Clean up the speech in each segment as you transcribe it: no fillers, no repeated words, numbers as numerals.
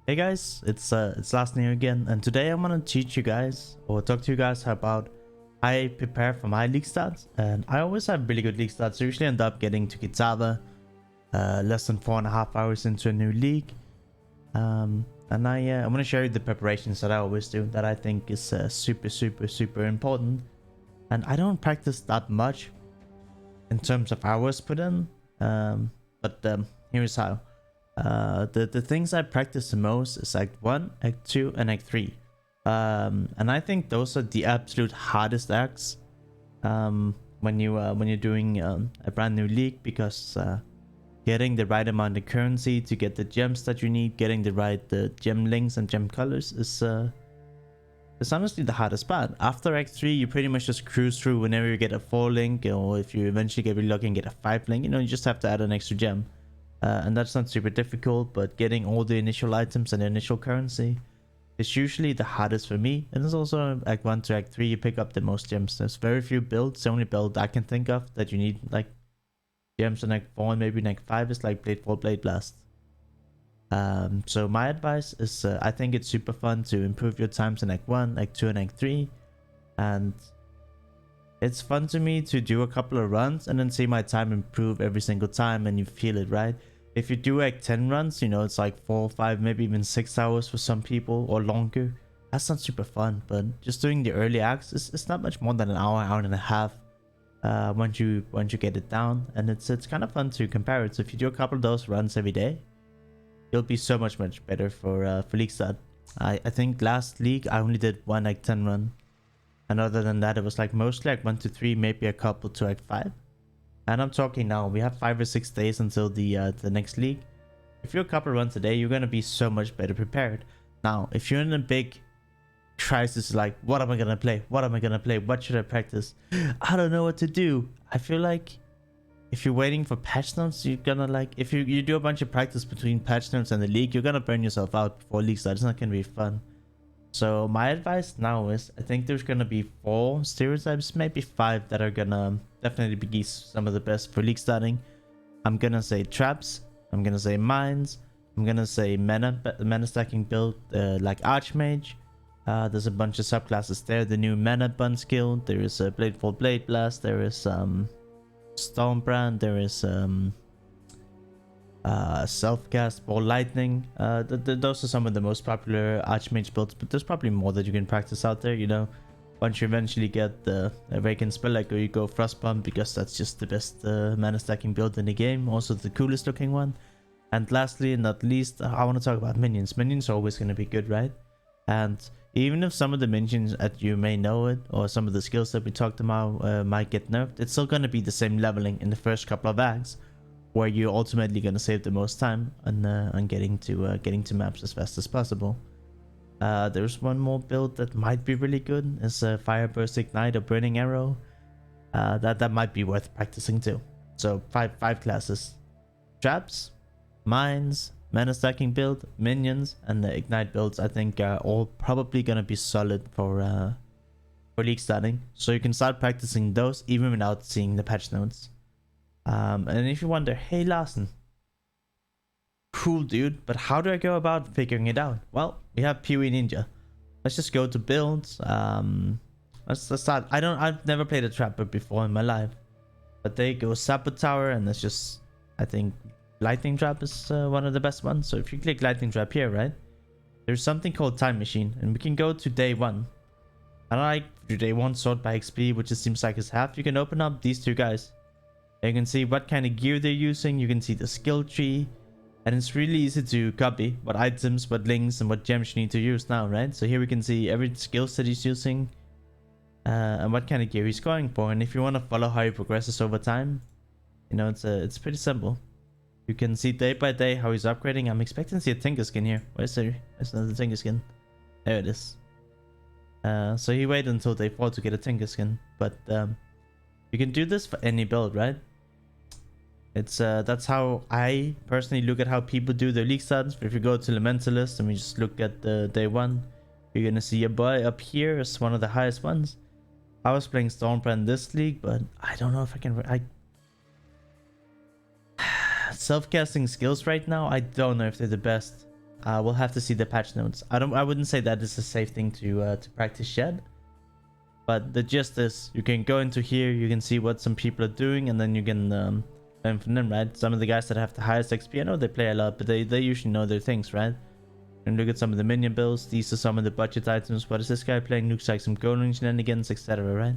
Hey guys, it's Last New again, and today I'm gonna teach you guys or talk to you guys about how I prepare for my league starts. And I always have really good league starts. I usually end up getting to Kitava less than 4.5 hours into a new league. And I'm gonna show you the preparations that I always do that I think is super important. And I don't practice that much in terms of hours put in, but here's how. The things I practice the most is Act 1, Act 2, and Act 3. And I think those are the absolute hardest acts when you're doing a brand new league, because getting the right amount of currency to get the gems that you need, getting the right gem links and gem colors is honestly the hardest part. After Act 3, you pretty much just cruise through. Whenever you get a 4 link, or if you eventually get really lucky and get a 5 link, you just have to add an extra gem. And that's not super difficult, but getting all the initial items and the initial currency is usually the hardest for me. And it's also Act 1 to Act 3, you pick up the most gems. There's very few builds. The only build I can think of that you need like gems in Act 4 and maybe in Act 5 is like Blade 4 Blade Blast. So my advice is I think it's super fun to improve your times in Act 1, Act 2, and Act 3. And it's fun to me to do a couple of runs and then see my time improve every single time, and you feel it, right? If you do Act 10 runs, it's like 4, 5, maybe even 6 hours for some people, or longer. That's not super fun, but just doing the early acts, it's not much more than an hour and a half once you get it down. And it's kind of fun to compare it. So if you do a couple of those runs every day, you'll be so much better for league start. I think last league I only did one Act 10 run. And other than that, it was like mostly Act 1 to 3, maybe a couple to Act 5. And I'm talking now, we have 5 or 6 days until the next league. If you're a couple runs a day, you're going to be so much better prepared. Now, if you're in a big crisis, like, what am I going to play? What am I going to play? What should I practice? I don't know what to do. I feel like if you're waiting for patch notes, you're going to like, if you do a bunch of practice between patch notes and the league, you're going to burn yourself out before league starts. It's not going to be fun. So my advice now is, I think there's gonna be 4 stereotypes, maybe 5 that are gonna definitely be some of the best for league starting. I'm gonna say traps, I'm gonna say mines, I'm gonna say mana stacking build like Archmage. There's a bunch of subclasses there. The new mana bun skill. There is a Blade for Blade Blast. There is Stormbrand. There is self-cast, ball lightning. Those are some of the most popular Archmage builds, but there's probably more that you can practice out there. Once you eventually get the vacant spell, like, or you go Frostbomb, because that's just the best mana stacking build in the game, also the coolest looking one. And lastly and not least, I want to talk about minions. Minions are always going to be good, right? And even if some of the minions that you may know it, or some of the skills that we talked about might get nerfed, it's still going to be the same leveling in the first couple of acts, where you're ultimately going to save the most time on getting to maps as fast as possible. There's one more build that might be really good. It's a Fireburst Ignite or Burning Arrow. That might be worth practicing too. So five classes: traps, mines, mana stacking build, minions, and the ignite builds. I think are all probably gonna be solid for league starting. So you can start practicing those even without seeing the patch notes. And if you wonder, hey Larsen, cool dude, but how do I go about figuring it out? Well, we have PoE Ninja. Let's just go to builds. Let's start. I've never played a trapper before in my life, but they go Sapper Tower, and that's just, I think Lightning Trap is one of the best ones. So if you click Lightning Trap here, right, there's something called Time Machine, and we can go to day 1. And I like to day 1 sort by XP, which it seems like is half. You can open up these 2 guys. You can see what kind of gear they're using. You can see the skill tree, and it's really easy to copy what items, what links, and what gems you need to use now, right? So here we can see every skill set he's using and what kind of gear he's going for. And if you want to follow how he progresses over time, it's pretty simple. You can see day by day how he's upgrading. I'm expecting to see a Tinker skin here. Where's another Tinker skin? There it is. So he waited until day 4 to get a Tinker skin, but you can do this for any build, right? It's that's how I personally look at how people do their league starts. If you go to Elementalist and we just look at the day 1, you're gonna see a boy up here as one of the highest ones. I was playing Stormbrand this league, but I don't know if I can. Self-casting skills right now, I don't know if they're the best. We'll have to see the patch notes. I wouldn't say that is a safe thing to practice yet. But the gist is, you can go into here, you can see what some people are doing, and then you can learn from them, right? Some of the guys that have the highest XP, I know they play a lot, but they usually know their things, right? And look at some of the minion builds. These are some of the budget items. What is this guy playing? Looks like some golden shenanigans, etc.,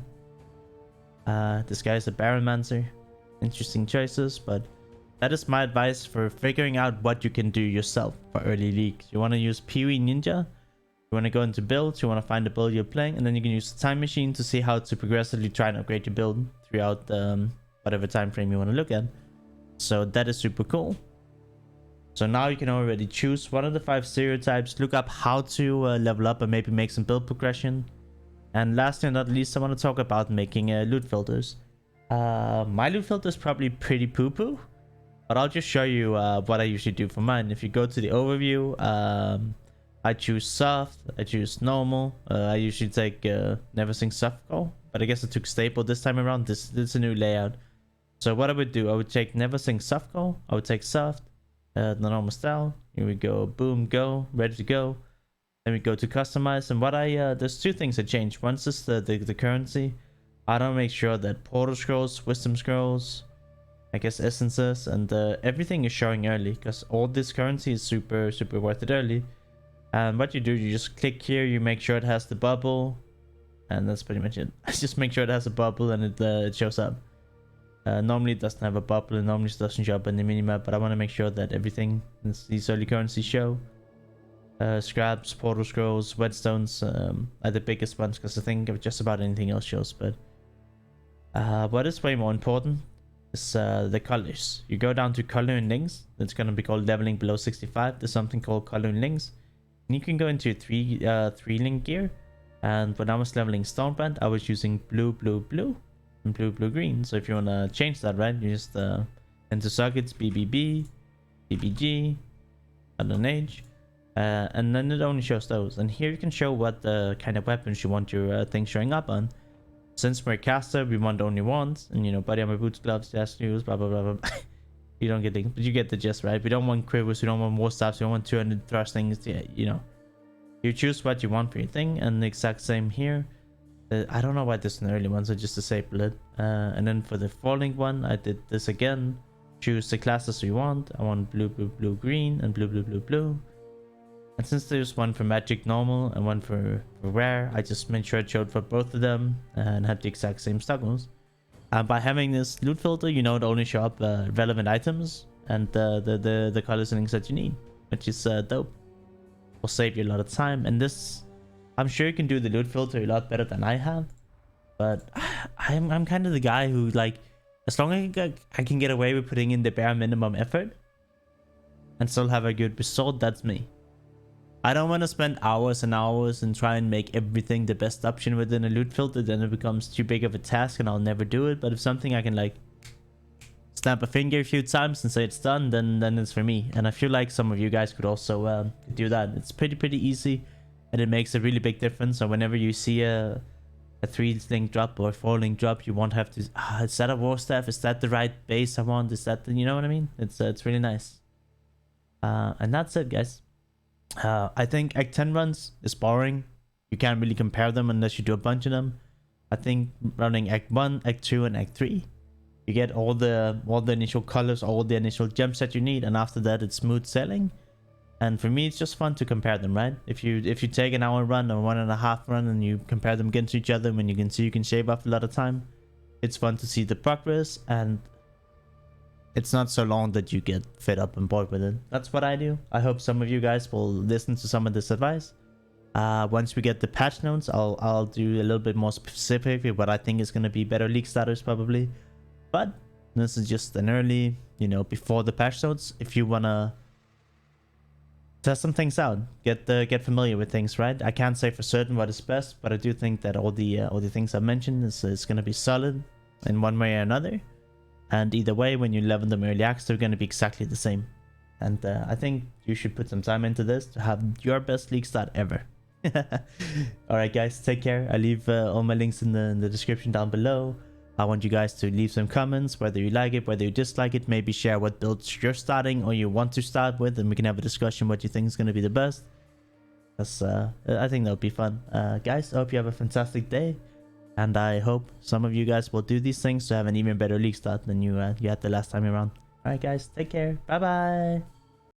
right? This guy is a Baronmancer. Interesting choices, but that is my advice for figuring out what you can do yourself for early leagues. You want to use PoE Ninja. You want to go into builds. You want to find the build you're playing, and then you can use the time machine to see how to progressively try and upgrade your build throughout whatever time frame you want to look at. So that is super cool. So now you can already choose one of the 5 stereotypes, look up how to level up and maybe make some build progression. And last and not least, I want to talk about making loot filters. My loot filter is probably pretty poo-poo, but I'll just show you what I usually do for mine. If you go to the overview, I choose soft, I choose normal. I usually take never sing soft call, but I guess I took stable this time around. This is a new layout. So what I would do, I would take never sing soft call, I would take soft, the normal style. Here we go, boom, go, ready to go. Then we go to customize, and what there's 2 things I change. One is the currency. I don't make sure that portal scrolls, wisdom scrolls, I guess essences, and everything is showing early, because all this currency is super worth it early. And what you do, you just click here, you make sure it has the bubble, and that's pretty much it. Just make sure it has a bubble and it shows up. Normally it doesn't have a bubble, and normally it doesn't show up in the minimap, but I want to make sure that everything these early currencies show. Scraps, portal scrolls, whetstones are the biggest ones, because I think just about anything else shows. But what is way more important is the colors. You go down to color and links. It's going to be called leveling below 65. There's something called color and links. And you can go into 3 link gear. And when I was leveling Stormbrand, I was using blue, blue, blue, and blue, blue, green. So if you want to change that, right, you just enter sockets BBB, BBG, and an age. And then it only shows those. And here you can show what kind of weapons you want your thing showing up on. Since we're a caster, we want only ones. And, you know, body armor, boots, gloves, chest, shoes, blah, blah, blah, blah. You don't get the, but you get the gist, right? We don't want quivers, we don't want war staffs, we don't want 200 thrustings, you know. You choose what you want for your thing, and the exact same here. I don't know why this is an early one, so just disable it. And then for the falling one, I did this again. Choose the classes you want. I want blue, blue, blue, green, and blue, blue, blue, blue. And since there's one for magic normal and one for rare, I just made sure it showed for both of them and had the exact same toggles. By having this loot filter, you know, it only show up relevant items and the colors and things that you need, which is dope. Will save you a lot of time. And this, I'm sure you can do the loot filter a lot better than I have, but I'm kind of the guy who, like, as long as I can get away with putting in the bare minimum effort and still have a good result, that's me. I don't want to spend hours and hours and try and make everything the best option within a loot filter. Then it becomes too big of a task and I'll never do it. But if something I can, like, snap a finger a few times and say it's done, then it's for me. And I feel like some of you guys could also do that. It's pretty easy, and it makes a really big difference. So whenever you see a 3-link drop or a 4-link drop, you won't have to, is that a war staff? Is that the right base I want? Is that the, you know what I mean? It's really nice. And that's it, guys. I think Act 10 runs is boring. You can't really compare them unless you do a bunch of them. I think running Act 1, Act 2, and Act 3, you get all the initial colors, all the initial gems that you need, and after that it's smooth sailing. And for me, it's just fun to compare them, right? If you take an hour run or 1.5 run and you compare them against each other, when you can see you can shave off a lot of time, it's fun to see the progress, and it's not so long that you get fed up and bored with it. That's what I do. I hope some of you guys will listen to some of this advice. Once we get the patch notes, I'll do a little bit more specific with what I think is going to be better league starters probably. But this is just an early, you know, before the patch notes. If you want to test some things out, get familiar with things, right? I can't say for certain what is best, but I do think that all the things I mentioned is going to be solid in one way or another. And either way, when you level them early access, they're going to be exactly the same. And I think you should put some time into this to have your best league start ever. Alright guys, take care. I leave all my links in the description down below. I want you guys to leave some comments, whether you like it, whether you dislike it. Maybe share what builds you're starting or you want to start with, and we can have a discussion what you think is going to be the best. That's, I think that'll be fun. Guys, I hope you have a fantastic day. And I hope some of you guys will do these things to have an even better league start than you had the last time around. Alright guys, take care. Bye bye.